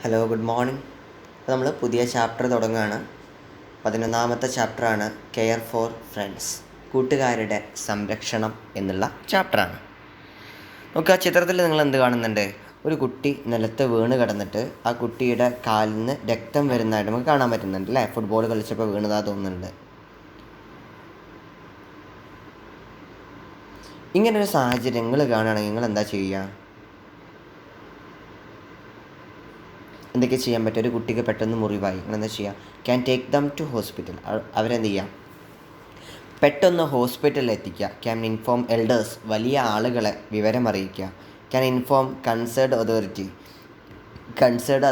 Hello, good morning. അപ്പോൾ നമ്മൾ പുതിയ ചാപ്റ്റർ തുടങ്ങുകയാണ്. 11ാമത്തെ ചാപ്റ്ററാണ് കെയർ ഫോർ ഫ്രണ്ട്സ്, കൂട്ടുകാരുടെ സംരക്ഷണം എന്നുള്ള ചാപ്റ്ററാണ്. നമുക്ക് ആ ചിത്രത്തിൽ നിങ്ങൾ എന്ത് കാണുന്നുണ്ട്? ഒരു കുട്ടി നിലത്ത് വീണ് കിടന്നിട്ട് ആ കുട്ടിയുടെ കാലിൽ നിന്ന് രക്തം വരുന്നതായിട്ട് നമുക്ക് കാണാൻ പറ്റുന്നുണ്ട് അല്ലേ? ഫുട്ബോൾ കളിച്ചപ്പോൾ വീണതാ തോന്നുന്നുണ്ട്. ഇങ്ങനൊരു സാഹചര്യങ്ങൾ കാണുകയാണെങ്കിൽ നിങ്ങൾ എന്താ ചെയ്യുക? എന്തൊക്കെ ചെയ്യാൻ പറ്റും? ഒരു കുട്ടിക്ക് പെട്ടെന്ന് മുറിവായി, എന്താ ചെയ്യുക? Can take them to hospital. അവരെന്ത് ചെയ്യുക? പെട്ടെന്ന് ഹോസ്പിറ്റലിൽ എത്തിക്കുക. ക്യാൻ ഇൻഫോം എൽഡേഴ്സ്, വലിയ ആളുകളെ വിവരമറിയിക്കുക. ക്യാൻ ഇൻഫോം കൺസേർഡ്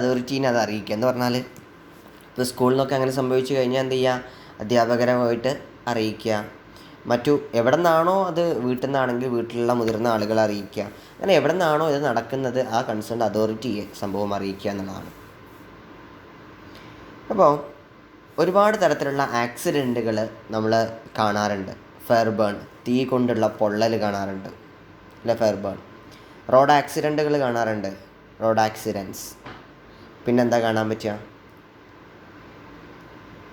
അതോറിറ്റീനെ അത് അറിയിക്കുക. എന്ന് പറഞ്ഞാൽ ഇപ്പോൾ സ്കൂളിൽ നിന്നൊക്കെ അങ്ങനെ സംഭവിച്ചു കഴിഞ്ഞാൽ എന്ത് ചെയ്യുക? അധ്യാപകരെ പോയിട്ട് അറിയിക്കുക. എവിടെ നിന്നാണോ അത്, വീട്ടിൽ നിന്നാണെങ്കിൽ വീട്ടിലുള്ള മുതിർന്ന ആളുകളെ അറിയിക്കുക. അങ്ങനെ എവിടെ നിന്നാണോ ഇത് നടക്കുന്നത് ആ കൺസേൺഡ് അതോറിറ്റിയെ സംഭവം അറിയിക്കുക എന്നുള്ളതാണ്. അപ്പോൾ ഒരുപാട് തരത്തിലുള്ള ആക്സിഡൻറ്റുകൾ നമ്മൾ കാണാറുണ്ട്. ഫയർ ബേൺ, തീ കൊണ്ടുള്ള പൊള്ളൽ കാണാറുണ്ട് അല്ലെ? Fire burn. റോഡ് ആക്സിഡൻറ്റുകൾ കാണാറുണ്ട്, റോഡ് ആക്സിഡൻറ്റ്സ്. പിന്നെന്താ കാണാൻ പറ്റുക?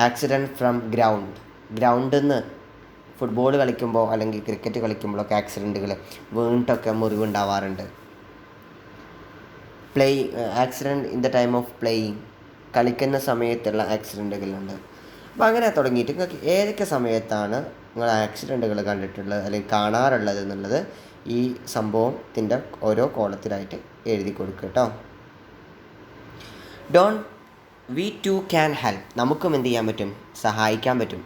ആക്സിഡൻറ്റ് ഫ്രം ഗ്രൗണ്ടിൽ നിന്ന് ഫുട്ബോൾ കളിക്കുമ്പോൾ അല്ലെങ്കിൽ ക്രിക്കറ്റ് കളിക്കുമ്പോഴൊക്കെ ആക്സിഡൻറ്റുകൾ, വീണിട്ടൊക്കെ മുറിവുണ്ടാവാറുണ്ട്. Accident in the time of playing, കളിക്കുന്ന സമയത്തുള്ള ആക്സിഡൻറ്റുകളുണ്ട്. അപ്പോൾ അങ്ങനെ തുടങ്ങിയിട്ട് നിങ്ങൾക്ക് ഏതൊക്കെ സമയത്താണ് നിങ്ങൾ ആക്സിഡൻറ്റുകൾ കണ്ടിട്ടുള്ളത് അല്ലെങ്കിൽ കാണാറുള്ളത് എന്നുള്ളത് ഈ സംഭവത്തിൻ്റെ ഓരോ കോളത്തിലായിട്ട് എഴുതി കൊടുക്കുക കേട്ടോ. വി ടു ക്യാൻ ഹെൽപ്പ്, നമുക്കും എന്ത് ചെയ്യാൻ പറ്റും? സഹായിക്കാൻ പറ്റും.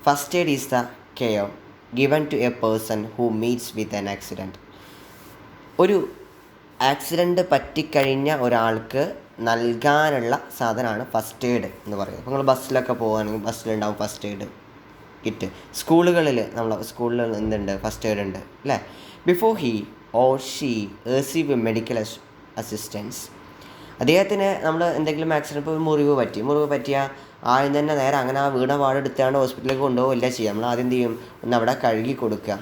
First aid is the care given to a person who meets with an accident. ഒരു ആക്സിഡൻറ്റ് പറ്റിക്കഴിഞ്ഞ ഒരാൾക്ക് നൽകാനുള്ള സാധനമാണ് ഫസ്റ്റ് എയ്ഡ് എന്ന് പറയുന്നത്. അപ്പോൾ നിങ്ങൾ ബസ്സിലൊക്കെ പോകുകയാണെങ്കിൽ ബസ്സിലുണ്ടാവും ഫസ്റ്റ് എയ്ഡ് കിറ്റ്. സ്കൂളുകളിൽ എന്തുണ്ട്? ഫസ്റ്റ് എയ്ഡ് ഉണ്ട് അല്ലേ? Before he or she receive medical assistance, അദ്ദേഹത്തിന് നമ്മൾ എന്തെങ്കിലും ആക്സിഡൻറ്റ്, ഇപ്പോൾ മുറിവ് പറ്റിയാൽ ആദ്യം തന്നെ നേരെ അങ്ങനെ ആ വീണ പാടെടുത്താണ്ട് ഹോസ്പിറ്റലിലേക്ക് കൊണ്ടുപോകില്ല ചെയ്യുക. നമ്മൾ ആദ്യം എന്ത് ചെയ്യും? ഒന്ന് അവിടെ കഴുകി കൊടുക്കുക,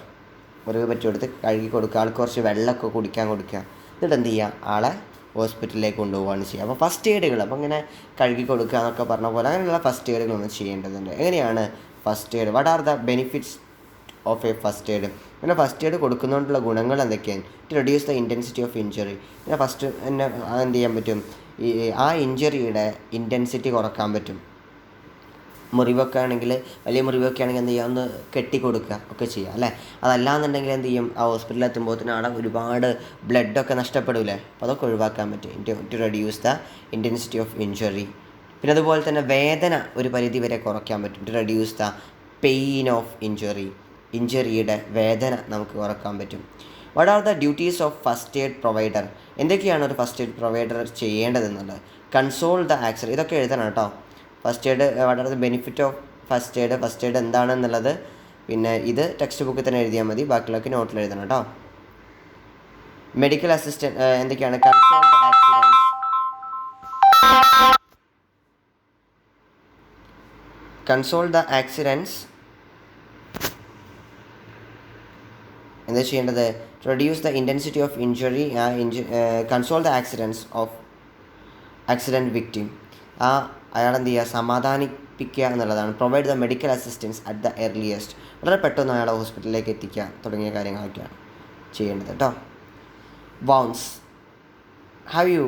മുറിവ് പറ്റിയെടുത്ത് കഴുകി കൊടുക്കുക, ആൾക്ക് കുറച്ച് വെള്ളമൊക്കെ കുടിക്കാൻ കൊടുക്കുക. എന്നിട്ട് എന്ത് ചെയ്യുക? ആളെ ഹോസ്പിറ്റലിലേക്ക് കൊണ്ടുപോവുകയാണ് ചെയ്യുക. അപ്പോൾ ഫസ്റ്റ് എയ്ഡുകൾ, അപ്പോൾ ഇങ്ങനെ കഴുകി കൊടുക്കുക എന്നൊക്കെ പറഞ്ഞ പോലെ അങ്ങനെയുള്ള ഫസ്റ്റ് എയ്ഡുകളൊന്നും ചെയ്യേണ്ടതുണ്ട്. എങ്ങനെയാണ് first aid? What are the benefits of a first aid? പിന്നെ ഫസ്റ്റ് എയ്ഡ് കൊടുക്കുന്നതുകൊണ്ടുള്ള ഗുണങ്ങൾ എന്തൊക്കെയാണ്? To reduce the intensity of injury. പിന്നെ ഫസ്റ്റ് തന്നെ എന്ത് ചെയ്യാൻ പറ്റും? ആ ഇഞ്ചറിയുടെ ഇൻറ്റൻസിറ്റി കുറക്കാൻ പറ്റും. മുറിവൊക്കെ ആണെങ്കിൽ, വലിയ മുറിവൊക്കെ ആണെങ്കിൽ എന്ത് ചെയ്യുക? ഒന്ന് കെട്ടിക്കൊടുക്കുക ഒക്കെ ചെയ്യുക അല്ലേ? അതല്ലാന്നുണ്ടെങ്കിൽ എന്ത് ചെയ്യും? ആ ഹോസ്പിറ്റലിൽ എത്തുമ്പോഴത്തേനും ആടെ ഒരുപാട് ബ്ലഡൊക്കെ നഷ്ടപ്പെടില്ലേ? അപ്പോൾ അതൊക്കെ ഒഴിവാക്കാൻ പറ്റും. To reduce the intensity of injury. പിന്നെ അതുപോലെ തന്നെ വേദന ഒരു പരിധി വരെ കുറയ്ക്കാൻ പറ്റും. To reduce the pain of ഇഞ്ചറിയുടെ വേദന നമുക്ക് കുറക്കാൻ പറ്റും. What are the duties of first aid provider? എന്തൊക്കെയാണ് ഒരു ഫസ്റ്റ് എയ്ഡ് പ്രൊവൈഡർ ചെയ്യേണ്ടതെന്നുള്ളത്? കൺസോൾ ദ ആക്സിഡൻറ്റ്, ഇതൊക്കെ എഴുതണം കേട്ടോ. First aid, what are the benefit of first aid എന്താണെന്നുള്ളത് പിന്നെ ഇത് ടെക്സ്റ്റ് ബുക്കിൽ തന്നെ എഴുതിയാൽ മതി, ബാക്കിയുള്ളതൊക്കെ നോട്ടിൽ എഴുതണം കേട്ടോ. മെഡിക്കൽ അസിസ്റ്റൻറ്റ് എന്തൊക്കെയാണ്? കൺസോൾ ദ ആക്സിഡൻറ്റ്സ് എന്താ ചെയ്യേണ്ടത്? Reduce the intensity of injury, console the accidents of accident victim, അയാളെന്ത് ചെയ്യുക? സമാധാനിപ്പിക്കുക എന്നുള്ളതാണ്. Provide the medical assistance at the earliest, വളരെ പെട്ടെന്ന് അയാളെ ഹോസ്പിറ്റലിലേക്ക് എത്തിക്കുക തുടങ്ങിയ കാര്യങ്ങളൊക്കെയാണ് ചെയ്യേണ്ടത് കേട്ടോ. Wounds, have you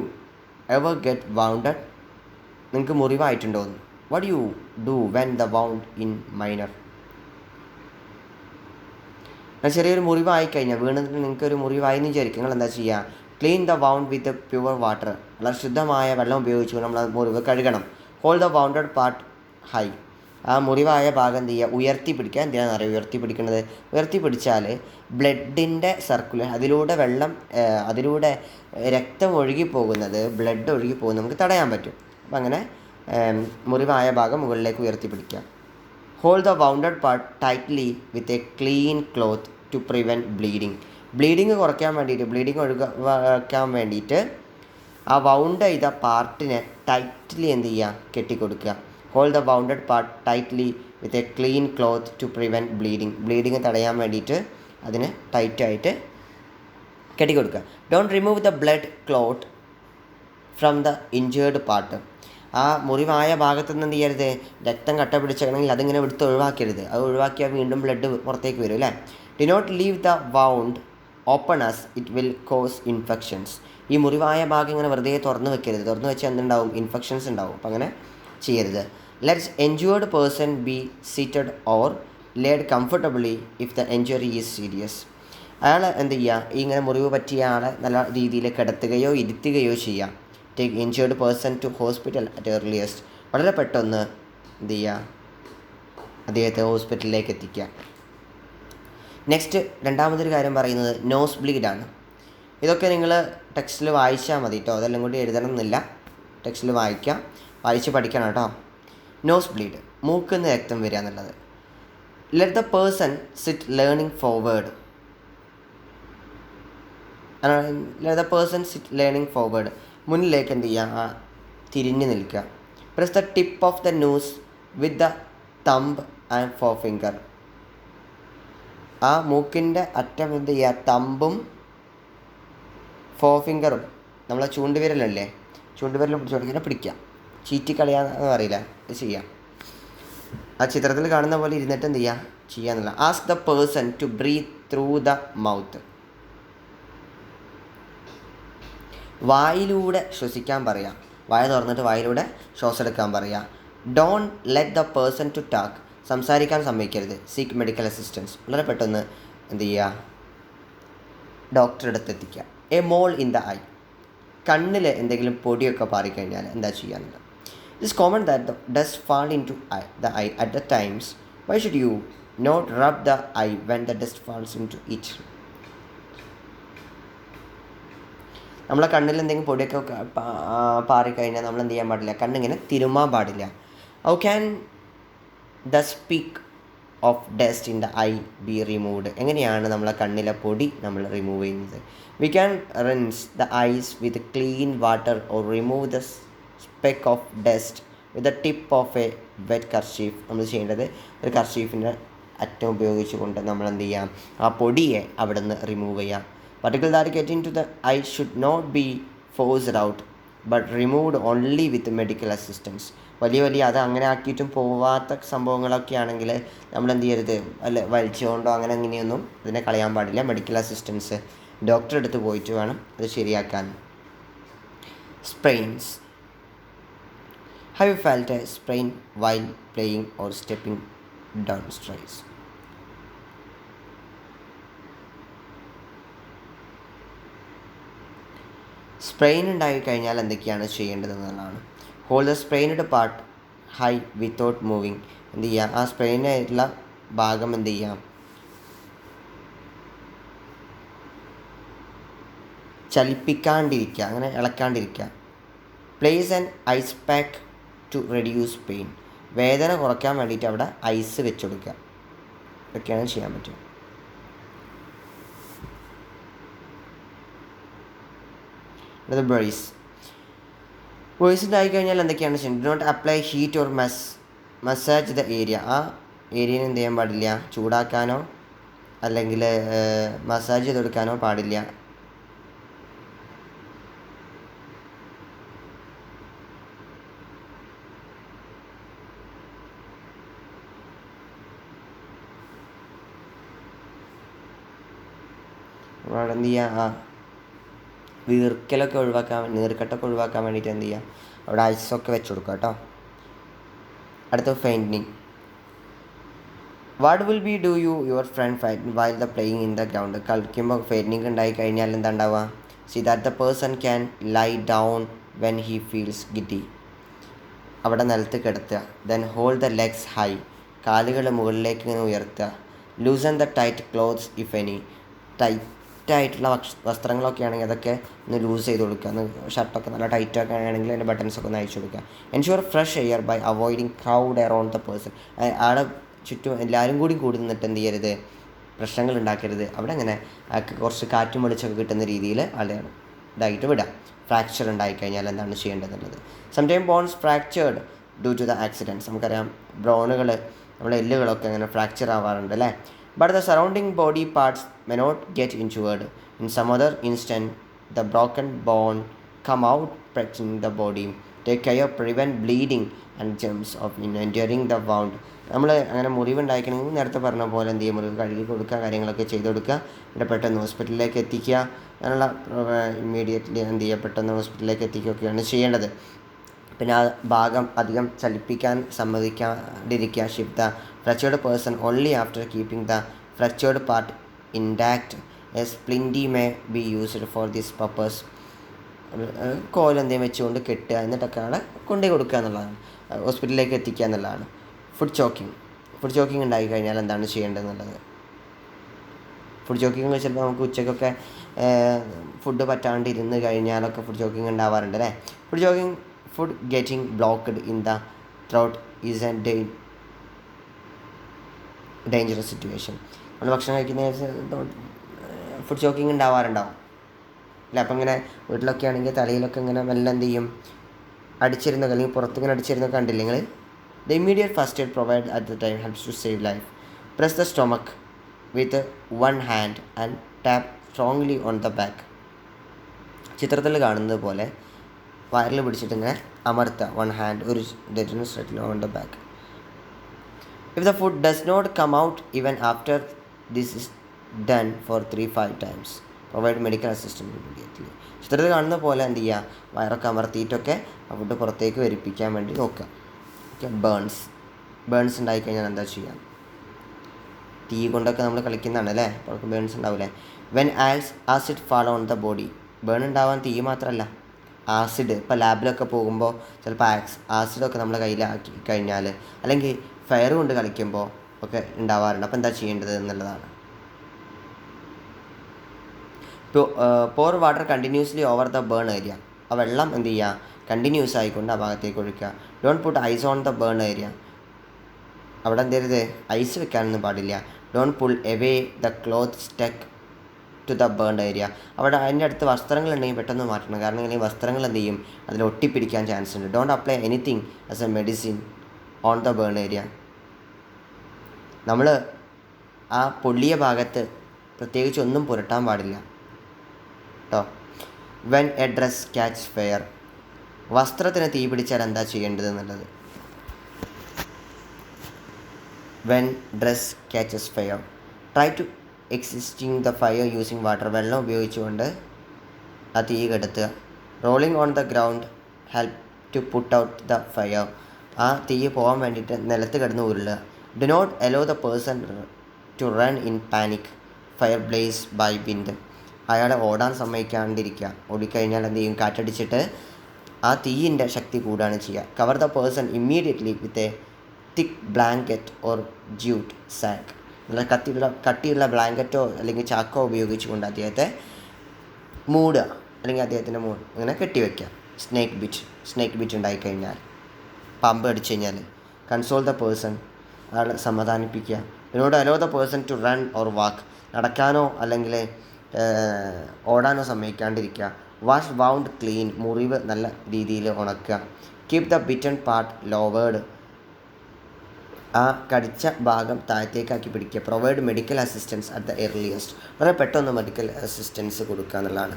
ever get wounded? നിങ്ങൾക്ക് മുറിവായിട്ടുണ്ടോ? What you do when the wound in minor? ചെറിയൊരു മുറിവായിക്കഴിഞ്ഞാൽ, വീണിട്ട് നിങ്ങൾക്കൊരു മുറിവായി എന്ന് വിചാരിക്കും, നിങ്ങൾ എന്താ ചെയ്യുക? Clean the wound with pure water, വളരെ ശുദ്ധമായ വെള്ളം ഉപയോഗിച്ചുകൊണ്ട് നമ്മൾ മുറിവ് കഴുകണം. Hold the wounded part high, ആ മുറിവായ ഭാഗം എന്ത് ചെയ്യുക? ഉയർത്തിപ്പിടിക്കുക. എന്തിനാണെന്ന് അറിയാം ഉയർത്തിപ്പിടിക്കുന്നത്? ഉയർത്തിപ്പിടിച്ചാൽ ബ്ലഡിൻ്റെ അതിലൂടെ രക്തം ഒഴുകിപ്പോകുന്നത്, ബ്ലഡ് ഒഴുകിപ്പോകുന്നത് നമുക്ക് തടയാൻ പറ്റും. അപ്പം അങ്ങനെ മുറിവായ ഭാഗം മുകളിലേക്ക് ഉയർത്തിപ്പിടിക്കുക. Hold the wounded part tightly with a clean cloth to prevent bleeding കുറയ്ക്കാൻ വേണ്ടിയിട്ട്, ഒഴിവാക്കാൻ വേണ്ടിയിട്ട് ആ വൗണ്ട് ചെയ്ത പാർട്ടിനെ ടൈറ്റ്ലി എന്ത് ചെയ്യുക? കെട്ടിക്കൊടുക്കുക. Hold the wounded part tightly with a clean cloth to prevent bleeding തടയാൻ വേണ്ടിയിട്ട് അതിന് ടൈറ്റായിട്ട് കെട്ടിക്കൊടുക്കുക. Don't remove the blood clot from the injured part. ആ മുറിവായ ഭാഗത്ത് നിന്ന് എന്ത് ചെയ്യരുത്, രക്തം കട്ട പിടിച്ചിട്ടുണ്ടെങ്കിൽ അതിങ്ങനെ എടുത്ത് ഒഴിവാക്കരുത്. അത് ഒഴിവാക്കിയാൽ വീണ്ടും ബ്ലഡ് പുറത്തേക്ക് വരും അല്ലേ. Do not leave the wound open as it will cause infections. ഈ മുറിവായ ഭാഗം ഇങ്ങനെ വെറുതെ തുറന്ന് വെക്കരുത്. തുറന്ന് വെച്ചാൽ എന്തുണ്ടാവും, ഇൻഫെക്ഷൻസ് ഉണ്ടാവും. അപ്പം അങ്ങനെ ചെയ്യരുത്. Let's injured person be seated or laid comfortably if the injury is serious. അയാൾ എന്ത് ചെയ്യുക, ഈ ഇങ്ങനെ മുറിവ് പറ്റിയ ആളെ നല്ല രീതിയിൽ കിടത്തുകയോ ഇരുത്തുകയോ ചെയ്യാം. Take injured person to hospital at earliest. വളരെ പെട്ടെന്ന് എന്ത് ചെയ്യുക, അദ്ദേഹത്തെ ഹോസ്പിറ്റലിലേക്ക് എത്തിക്കുക. നെക്സ്റ്റ് രണ്ടാമതൊരു കാര്യം പറയുന്നത് നോസ് ബ്ലീഡാണ്. ഇതൊക്കെ നിങ്ങൾ ടെക്സ്റ്റിൽ വായിച്ചാൽ മതി കേട്ടോ, അതെല്ലാം കൂടി എഴുതണം എന്നില്ല. ടെക്സ്റ്റിൽ വായിച്ച് പഠിക്കണം കേട്ടോ. നോസ് ബ്ലീഡ്, മൂക്കിൽ രക്തം വരിക എന്നുള്ളത്. Let the person sit leaning forward. Let the person sit leaning forward. മുന്നിലേക്ക് എന്ത് ചെയ്യുക, തിരിഞ്ഞ് നിൽക്കുക. Press the tip of the nose with the thumb and forefinger. ആ മൂക്കിൻ്റെ അറ്റം എന്ത് ചെയ്യുക, തമ്പും ഫോർ ഫിംഗറും, നമ്മളെ ചൂണ്ടുവിരലല്ലേ, ചൂണ്ടുവിരൽ പിടിച്ചോണ്ടിങ്ങനെ പിടിക്കുക. ചീറ്റിക്കളയാന്ന് അറിയില്ല, ഇത് ചെയ്യാം. ആ ചിത്രത്തിൽ കാണുന്ന പോലെ ഇരുന്നിട്ട് എന്ത് ചെയ്യുക, ചെയ്യാന്നുള്ള. Ask the person to breathe through the mouth. വായിലൂടെ ശ്വസിക്കാൻ പറയാം. വായ തുറന്നിട്ട് വായിലൂടെ ശ്വാസം എടുക്കാൻ പറയാം. Don't let the person to talk. സംസാരിക്കാൻ സമ്മതിക്കരുത്. Seek medical assistance. വളരെ പെട്ടെന്ന് എന്ത് ചെയ്യുക, ഡോക്ടറുടെ അടുത്ത് എത്തിക്കുക. A mole in the eye. കണ്ണിൽ എന്തെങ്കിലും പൊടിയൊക്കെ പാറിക്കഴിഞ്ഞാൽ എന്താ ചെയ്യാനുള്ളത്. It's common that the dust fall into the eye at the times. Why should you not rub the eye when the dust falls into it. നമ്മളെ കണ്ണിൽ എന്തെങ്കിലും പൊടിയൊക്കെ പാറിക്കഴിഞ്ഞാൽ നമ്മൾ എന്ത് ചെയ്യാൻ പാടില്ല, കണ്ണിങ്ങനെ തിരുമാൻ പാടില്ല. How can the speck of dust in the eye be removed. എങ്ങനെയാണ് നമ്മളെ കണ്ണിലെ പൊടി നമ്മൾ റിമൂവ് ചെയ്യുന്നത്. We can rinse the eyes with clean water or remove the speck of dust with the tip of a wet kerchief. നമ്മൾ ചെയ്യേണ്ടത് ഒരു കർച്ചീഫിൻ്റെ അറ്റം ഉപയോഗിച്ചുകൊണ്ട് നമ്മൾ എന്ത് ചെയ്യാം, ആ പൊടിയെ അവിടെ നിന്ന് റിമൂവ് ചെയ്യാം. Particle that get into the eye should not be forced out but removed only with medical assistance. വലിയ അത് അങ്ങനെ ആക്കിയിട്ടും പോവാത്ത സംഭവങ്ങളൊക്കെ ആണെങ്കിൽ നമ്മൾ എന്ത് ചെയ്യരുത്, വലിച്ചുകൊണ്ടോ അങ്ങനെ അങ്ങനെയൊന്നും ഇതിനെ കളയാൻ പാടില്ല. മെഡിക്കൽ അസിസ്റ്റൻസ് ഡോക്ടറെ അടുത്ത് പോയിട്ട് വേണം അത് ശരിയാക്കാൻ. Sprains. Have you felt a sprain while playing or stepping down stairs? Sprain ഉണ്ടായിക്കഴിഞ്ഞാൽ എന്തൊക്കെയാണ് ചെയ്യേണ്ടതെന്നുള്ളതാണ്. Hold the sprained part high without moving. എന്ത് ചെയ്യുക, ആ സ്പ്രെയിനായിട്ടുള്ള ഭാഗം എന്ത് ചെയ്യാം, ചലിപ്പിക്കാണ്ടിരിക്കുക, അങ്ങനെ ഇളക്കാണ്ടിരിക്കുക. Place an ice pack to reduce pain. വേദന കുറയ്ക്കാൻ വേണ്ടിയിട്ട് അവിടെ ഐസ് വെച്ച് കൊടുക്കുക. ഇതൊക്കെയാണ് ചെയ്യാൻ പറ്റുക. അത് ബ്രേസ്. വോയിസിൻ്റെ ആയിക്കഴിഞ്ഞാൽ എന്തൊക്കെയാണ് ചെയ്യുന്നത്. Do not apply heat or massage the area. ആ ഏരിയനെ എന്ത് ചെയ്യാൻ പാടില്ല, ചൂടാക്കാനോ അല്ലെങ്കിൽ മസാജ് ചെയ്ത് കൊടുക്കാനോ പാടില്ല. അവിടെ എന്ത് ചെയ്യുക, വീർക്കലൊക്കെ ഒഴിവാക്കാൻ, നീർക്കെട്ടൊക്കെ ഒഴിവാക്കാൻ വേണ്ടിയിട്ട് എന്ത് ചെയ്യുക, അവിടെ ഐസൊക്കെ വെച്ച് കൊടുക്കുക കേട്ടോ. അടുത്ത fainting. What will be do your friend fight while the playing in the ground. കളിക്കുമ്പോൾ ഫെയിൻറ്റിങ് ഉണ്ടായി കഴിഞ്ഞാൽ എന്താ ഉണ്ടാവുക, see that the person can lie down when he feels giddy. അവിടെ നിലത്ത് കിടത്തുക. Then hold the legs high. കാലുകൾ മുകളിലേക്ക് ഇങ്ങനെ ഉയർത്തുക. Loosen the tight clothes if any. ടൈറ്റായിട്ടുള്ള വസ്ത്രങ്ങളൊക്കെ ആണെങ്കിൽ അതൊക്കെ ഒന്ന് ലൂസ് ചെയ്ത് കൊടുക്കുക. ഒന്ന് ഷർട്ടൊക്കെ നല്ല ടൈറ്റൊക്കെ ആണെങ്കിൽ അതിൻ്റെ ബട്ടൺസൊക്കെ ഒന്ന് അയച്ചു കൊടുക്കുക. Ensure fresh air by avoiding crowd around the person. ആടെ ചുറ്റും എല്ലാവരും കൂടി നിന്നിട്ട് എന്ത് ചെയ്യരുത്, പ്രശ്നങ്ങൾ ഉണ്ടാക്കരുത്. അവിടെ അങ്ങനെ കുറച്ച് കാറ്റും വെളിച്ചൊക്കെ കിട്ടുന്ന രീതിയിൽ ആളെ ഇതായിട്ട് വിടാം. ഫ്രാക്ചർ ഉണ്ടായിക്കഴിഞ്ഞാൽ എന്താണ് ചെയ്യേണ്ടതെന്നുള്ളത്. Sometime bones fractured due to the accidents. നമുക്കറിയാം ബ്രോണുകൾ, നമ്മുടെ എല്ലുകളൊക്കെ അങ്ങനെ ഫ്രാക്ചർ ആവാറുണ്ട് അല്ലേ. But the surrounding body parts may not get injured. In some other instance, the broken bone come out protecting the body. Take care, prevent bleeding and germs of entering the wound. നമ്മൾ അങ്ങനെ മുറിവുണ്ടായിക്കണമെങ്കിൽ നേരത്തെ പറഞ്ഞ പോലെ എന്ത് ചെയ്യും, മുറിവ് കഴുകി കൊടുക്കുക, കാര്യങ്ങളൊക്കെ ചെയ്ത് കൊടുക്കുക, പിന്നെ പെട്ടെന്ന് ഹോസ്പിറ്റലിലേക്ക് എത്തിക്കുക, അങ്ങനെയുള്ള ഇമ്മീഡിയറ്റ്ലി എന്ത് ചെയ്യുക, പെട്ടെന്ന് ഹോസ്പിറ്റലിലേക്ക് എത്തിക്കുകയൊക്കെയാണ് ചെയ്യേണ്ടത്. പിന്നെ ആ ഭാഗം അധികം ചലിപ്പിക്കാൻ സമ്മതിക്കാതിരിക്കുക. Shift the fractured person only after keeping the fractured part intact. A splint may be used for this purpose. കോലെന്തെങ്കിലും വെച്ചുകൊണ്ട് കെട്ടുക, എന്നിട്ടൊക്കെ അവിടെ കൊണ്ടുപോയി കൊടുക്കുക എന്നുള്ളതാണ്, ഹോസ്പിറ്റലിലേക്ക് എത്തിക്കുക എന്നുള്ളതാണ്. ഫുഡ് ചോക്കിങ് ഉണ്ടായി കഴിഞ്ഞാൽ എന്താണ് ചെയ്യേണ്ടതെന്നുള്ളത്. ഫുഡ് ചോക്കിങ് ചിലപ്പോൾ നമുക്ക് ഉച്ചയ്ക്കൊക്കെ ഫുഡ് പറ്റാണ്ട് ഇരുന്ന് കഴിഞ്ഞാലൊക്കെ ഫുഡ് ചോക്കിങ് ഉണ്ടാവാറുണ്ട് അല്ലേ. Food getting blocked in the throat is A dangerous situation. നമ്മൾ ഭക്ഷണം കഴിക്കുന്ന ഫുഡ് ചോക്കിങ് ഉണ്ടാവാറുണ്ടാവും അല്ല. അപ്പം ഇങ്ങനെ വീട്ടിലൊക്കെ ആണെങ്കിൽ തലയിലൊക്കെ ഇങ്ങനെ മെല്ലെ എന്ത് ചെയ്യും, അടിച്ചിരുന്നൊക്കെ അല്ലെങ്കിൽ പുറത്തിങ്ങനെ അടിച്ചിരുന്നൊക്കെ കണ്ടില്ല നിങ്ങൾ. The immediate first aid provided at the time helps to save life. Press the stomach with one hand and tap strongly on the back. ചിത്രത്തിൽ കാണുന്നത് പോലെ വയറിൽ പിടിച്ചിട്ട് ഇങ്ങനെ അമർത്തുക, വൺ ഹാൻഡ്, ഒരു on the back. If the food does not come out even after this is done for 3-5 times, provide medical assistance immediately. ചിത്രത്തിൽ കാണുന്ന പോലെ എന്ത് ചെയ്യുക, വയറൊക്കെ അമർത്തിയിട്ടൊക്കെ ആ ഫുഡ് പുറത്തേക്ക് വരിപ്പിക്കാൻ വേണ്ടി നോക്കുക. ബേൺസ് ഉണ്ടായിക്കഴിഞ്ഞാൽ എന്താ ചെയ്യുക, തീ കൊണ്ടൊക്കെ നമ്മൾ കളിക്കുന്നതാണ് അല്ലേ, പുറത്ത് ബേൺസ് ഉണ്ടാവില്ലേ. When acid fall on the body. Burn ഉണ്ടാവാൻ തീ മാത്രമല്ല, ആസിഡ്. ഇപ്പോൾ ലാബിലൊക്കെ പോകുമ്പോൾ ചിലപ്പോൾ ആസിഡൊക്കെ നമ്മളെ കയ്യിലാക്കി കഴിഞ്ഞാൽ, അല്ലെങ്കിൽ ഫയർ കൊണ്ട് കളിക്കുമ്പോൾ ഒക്കെ ഉണ്ടാവാറുണ്ട്. അപ്പോൾ എന്താ ചെയ്യേണ്ടത് എന്നുള്ളതാണ്. Pour water continuously over the burn area. ആ വെള്ളം എന്ത് ചെയ്യുക, കണ്ടിന്യൂസ് ആയിക്കൊണ്ട് ആ ഭാഗത്തേക്ക് ഒഴിക്കുക. Don't put ice on the burn area. അവിടെ എന്ത് ചെയ്യരുത്, ഐസ് വെക്കാനൊന്നും പാടില്ല. Don't pull away the cloth stuck to the burn area. അവിടെ അതിൻ്റെ അടുത്ത് വസ്ത്രങ്ങളുണ്ടെങ്കിൽ പെട്ടെന്ന് മാറ്റണം, കാരണം ഇല്ലെങ്കിൽ വസ്ത്രങ്ങൾ എന്ത് ചെയ്യും, അതിൽ ഒട്ടിപ്പിടിക്കാൻ ചാൻസ് ഉണ്ട്. Don't apply anything as a medicine on the burn area. നമ്മൾ ആ പൊള്ളിയ ഭാഗത്ത് പ്രത്യേകിച്ച് ഒന്നും പുരട്ടാൻ പാടില്ല കേട്ടോ. When a dress catch fire. വസ്ത്രത്തിന് തീ പിടിച്ചാൽ എന്താ ചെയ്യേണ്ടത് എന്നുള്ളത്. When dress catches fire, try to existing the fire using water. വെള്ളം ഉപയോഗിച്ചുകൊണ്ട് ആ തീ കെടുത്തുക. Rolling on the ground help to put out the fire. ആ തീ പോകാൻ വേണ്ടിയിട്ട് നിലത്ത് കിടന്ന് ഉരുളുക. Do not allow the person to run in panic. Fire blaze by wind. അയാളെ ഓടാൻ സമ്മതിക്കാണ്ടിരിക്കുക. ഓടിക്കഴിഞ്ഞാൽ എന്ത് ചെയ്യും, കാറ്റടിച്ചിട്ട് ആ തീയിൻ്റെ ശക്തി കൂടുകയാണ് ചെയ്യുക. Cover the person immediately with a thick blanket or jute sack. നല്ല കട്ടിയുള്ള ബ്ലാങ്കറ്റോ അല്ലെങ്കിൽ ചാക്കോ ഉപയോഗിച്ചുകൊണ്ട് അദ്ദേഹത്തെ മൂടുക, അല്ലെങ്കിൽ അദ്ദേഹത്തിൻ്റെ ഇങ്ങനെ കെട്ടിവെക്കുക. സ്നേക്ക് ബിറ്റ് ഉണ്ടായിക്കഴിഞ്ഞാൽ, പാമ്പ് അടിച്ചു കഴിഞ്ഞാൽ. Console the person. അയാളെ സമാധാനിപ്പിക്കുക. ഇതിനോട് allow the person to run or walk. നടക്കാനോ അല്ലെങ്കിൽ ഓടാനോ സമ്മതിക്കാണ്ടിരിക്കുക. Wash wound clean. മുറിവ് നല്ല രീതിയിൽ ഉണക്കുക. Keep the bitten part lowered. ആ കടിച്ച ഭാഗം താഴത്തേക്കാക്കി പിടിക്കുക. Provide medical assistance at the earliest. വളരെ പെട്ടെന്ന് മെഡിക്കൽ അസിസ്റ്റൻസ് കൊടുക്കുക എന്നുള്ളതാണ്.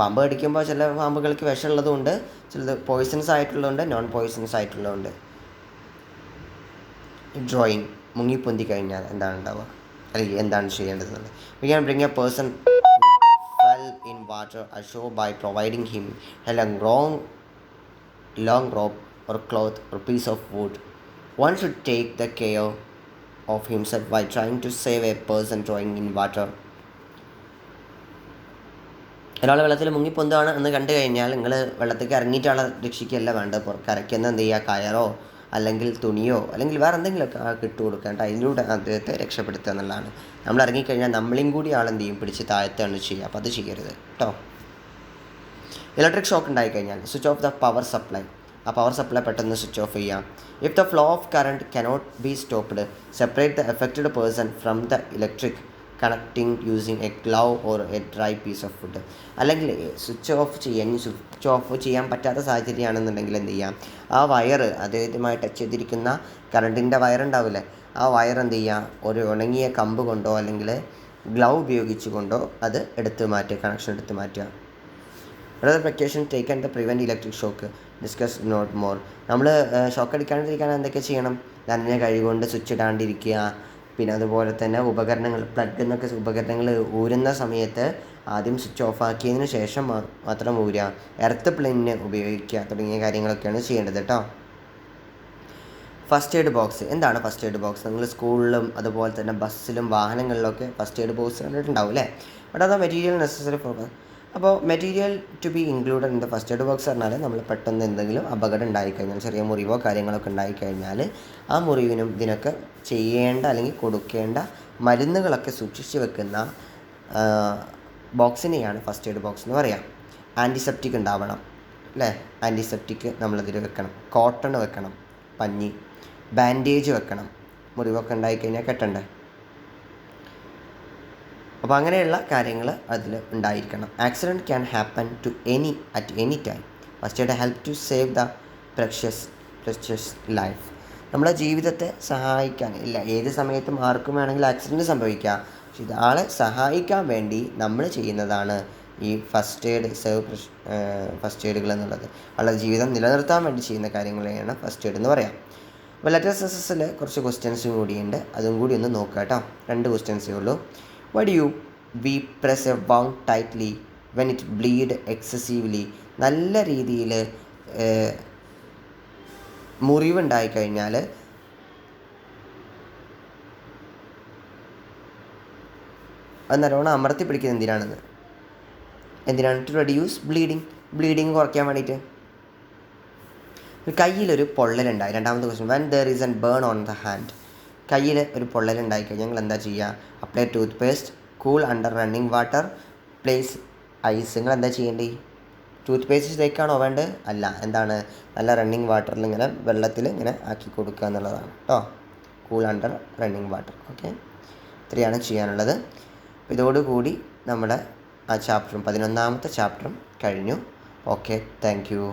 പാമ്പ് കടിക്കുമ്പോൾ ചില പാമ്പുകൾക്ക് വിഷമുള്ളതുകൊണ്ട്, ചിലത് പോയിസൺസ് ആയിട്ടുള്ളതുണ്ട്, നോൺ പോയിസൺസ് ആയിട്ടുള്ളതുണ്ട്. ഡ്രോയിങ്. മുങ്ങിപ്പൊന്തി കഴിഞ്ഞാൽ എന്താണ് ഉണ്ടാവുക, അല്ലെങ്കിൽ എന്താണ് ചെയ്യേണ്ടതെന്നുള്ളത്. We can bring a person fell in water ashore by providing him a long rope or cloth or piece of wood. One should take the care of himself while trying to save a person drawing in water. ഒരാൾ വെള്ളത്തിൽ മുങ്ങിപ്പൊന്താണ് എന്ന് കണ്ടു കഴിഞ്ഞാൽ നിങ്ങൾ വെള്ളത്തേക്ക് ഇറങ്ങിയിട്ടാണ് രക്ഷിക്കുകയല്ല വേണ്ടത്. കരയ്ക്കുന്ന എന്ത് ചെയ്യുക, കയറോ അല്ലെങ്കിൽ തുണിയോ അല്ലെങ്കിൽ വേറെ എന്തെങ്കിലുമൊക്കെ ഇട്ട് കൊടുക്കാണ്ട് അതിലൂടെ അദ്ദേഹത്തെ രക്ഷപ്പെടുത്തുക എന്നുള്ളതാണ്. നമ്മൾ ഇറങ്ങിക്കഴിഞ്ഞാൽ നമ്മളെയും കൂടി ആളെന്ത് ചെയ്യും, പിടിച്ച് താഴത്താണ് ചെയ്യുക. അപ്പോൾ അത് ചെയ്യരുത് കേട്ടോ. ഇലക്ട്രിക് ഷോക്ക് ഉണ്ടായിക്കഴിഞ്ഞാൽ switch off the power supply. ആ പവർ സപ്ലൈ പെട്ടെന്ന് സ്വിച്ച് ഓഫ് ചെയ്യാം. If the flow of current cannot be stopped, separate the affected person from the electric connecting using a glove or a dry piece of wood. അല്ലെങ്കിൽ switch off ചെയ്യാൻ പറ്റാത്ത സാഹചര്യമാണെന്നുണ്ടെങ്കിൽ എന്ത് ചെയ്യാം, ആ wire അദ്ദേഹവുമായി touch ചെയ്തിരിക്കുന്ന കറണ്ടിൻ്റെ വയറുണ്ടാവില്ലേ, ആ വയർ എന്ത് ചെയ്യുക, ഒരു ഉണങ്ങിയ കമ്പ് കൊണ്ടോ അല്ലെങ്കിൽ ഗ്ലൗ ഉപയോഗിച്ചുകൊണ്ടോ അത് എടുത്ത് മാറ്റുക, കണക്ഷൻ എടുത്ത് മാറ്റുക. Other precaution taken to prevent electric shock discuss not more. നമ്മൾ ഷോക്ക് അടിക്കാണ്ടിരിക്കാൻ എന്തൊക്കെ ചെയ്യണം? നനഞ്ഞ കൈ കൊണ്ട് സ്വിച്ച് ഇടാണ്ടിരിക്കുക. പിന്നെ അതുപോലെ തന്നെ ഉപകരണങ്ങൾ, പ്ലഗ് എന്നൊക്കെ ഉപകരണങ്ങൾ ഊരുന്ന സമയത്ത് ആദ്യം സ്വിച്ച് ഓഫ് ആക്കിയതിന് ശേഷം മാത്രം ഊരുക. എർത്ത് പ്ലെയിന് ഉപയോഗിക്കുക തുടങ്ങിയ കാര്യങ്ങളൊക്കെയാണ് ചെയ്യേണ്ടത് കേട്ടോ. First aid box. എന്താണ് ഫസ്റ്റ് എയ്ഡ് ബോക്സ്? നിങ്ങൾ സ്കൂളിലും അതുപോലെ തന്നെ ബസ്സിലും വാഹനങ്ങളിലൊക്കെ ഫസ്റ്റ് എയ്ഡ് ബോക്സ് കണ്ടിട്ടുണ്ടാവും അല്ലേ? ബട്ട് അത് മെറ്റീരിയൽ നെസസറി ഫോർ. അപ്പോൾ material to be included in the first aid box പറഞ്ഞാൽ നമ്മൾ പെട്ടെന്ന് എന്തെങ്കിലും അപകടം ഉണ്ടായിക്കഴിഞ്ഞാൽ, ചെറിയ മുറിവോ കാര്യങ്ങളൊക്കെ ഉണ്ടായിക്കഴിഞ്ഞാൽ ആ മുറിവിനും ഇതിനൊക്കെ ചെയ്യേണ്ട അല്ലെങ്കിൽ കൊടുക്കേണ്ട മരുന്നുകളൊക്കെ സൂക്ഷിച്ച് വെക്കുന്ന ബോക്സിനെയാണ് ഫസ്റ്റ് എയ്ഡ് ബോക്സ് എന്ന് പറയാം. ആൻറ്റിസെപ്റ്റിക് ഉണ്ടാവണം അല്ലേ? ആൻറ്റിസെപ്റ്റിക് നമ്മളതിൽ വെക്കണം. കോട്ടൺ വെക്കണം, പഞ്ഞി, ബാൻഡേജ് വെക്കണം, മുറിവൊക്കെ ഉണ്ടായിക്കഴിഞ്ഞാൽ കെട്ടണ്ടേ. അപ്പോൾ അങ്ങനെയുള്ള കാര്യങ്ങൾ അതിൽ ഉണ്ടായിരിക്കണം. Accident can happen to at any time. First aid help to save the precious life. നമ്മുടെ ജീവിതത്തെ സഹായിക്കാൻ ഇല്ല, ഏത് സമയത്തും ആർക്കും വേണമെങ്കിൽ ആക്സിഡൻറ്റ് സംഭവിക്കാം. പക്ഷെ ഇതാളെ സഹായിക്കാൻ വേണ്ടി നമ്മൾ ചെയ്യുന്നതാണ് ഈ ഫസ്റ്റ് എയ്ഡുകൾ എന്നുള്ളത്. ആളുടെ ജീവിതം നിലനിർത്താൻ വേണ്ടി ചെയ്യുന്ന കാര്യങ്ങളെയാണ് ഫസ്റ്റ് എയ്ഡ് എന്ന് പറയാം. അപ്പോൾ ലെറ്റർ സക്സസ്സിൽ കുറച്ച് ക്വസ്റ്റ്യൻസും കൂടിയുണ്ട്, അതും കൂടി ഒന്ന് നോക്കുക കേട്ടോ. 2 ക്വസ്റ്റ്യൻസേ ഉള്ളൂ. Why do we press a wound tightly when it bleed excessively? നല്ല രീതിയിൽ മുറിവുണ്ടായിക്കഴിഞ്ഞാൽ അത് നല്ലോണം അമർത്തി പിടിക്കുന്നത് എന്തിനാണ്? ടു റെഡ്യൂസ് ബ്ലീഡിങ് കുറയ്ക്കാൻ വേണ്ടിയിട്ട്. കയ്യിലൊരു പൊള്ളലുണ്ടായി. 2ാമത്തെ question. When there is an burn on the hand. കയ്യിൽ ഒരു പൊള്ളലുണ്ടായിക്കഴിഞ്ഞാൽ ഞങ്ങൾ എന്താ ചെയ്യുക? Apply toothpaste, cool under running water, place ice. നിങ്ങൾ എന്താ ചെയ്യേണ്ടി? ടൂത്ത് പേസ്റ്റ് തേക്കാണോ വേണ്ടത്? അല്ല, എന്താണ്? നല്ല റണ്ണിങ് വാട്ടറിൽ ഇങ്ങനെ വെള്ളത്തിൽ ഇങ്ങനെ ആക്കി കൊടുക്കുക എന്നുള്ളതാണ് കേട്ടോ. Cool under running water. Okay, ഇത്രയാണ് ചെയ്യാനുള്ളത്. ഇതോടുകൂടി നമ്മുടെ ആ ചാപ്റ്ററും 11ാമത്തെ ചാപ്റ്ററും കഴിഞ്ഞു. Okay, thank you.